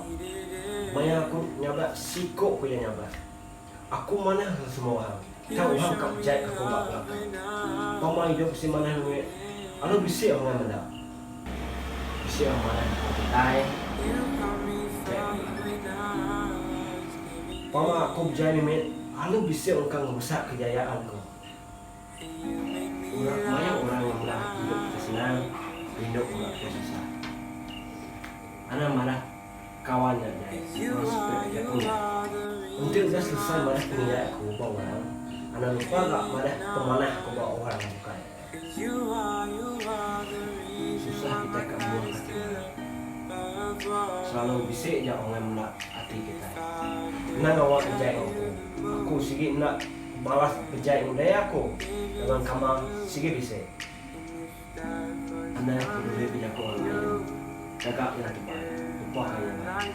kau. Maya aku nyabak sikok aku yang nyabak. Aku mana semua orang. Kau orang kau jai aku bak belakang. Kau main hidup si mana ni? Alo bisik orang mana? Bisik orang mana? Tai. Pama aku berjaya ni met. Alo bisik orang besar kejayaan kau. Banyak orang yang malah hidup senang, hidup orang susah. Anak malah kawan dan orang suka kerja pun. Untuk dah selesai malah penilai aku bawa orang. Anak lupa tak malah pemanah aku bawa orang bukan. Susah kita kat buah hati orang. Selalu bisik je orang melak hati kita. Nak awak kerja aku. Aku sikit nak balas berjaya budaya aku dengan kamar sikit bisik. Anda boleh punya aku orang lain. Jaga yang tepat. Lupa yang lain.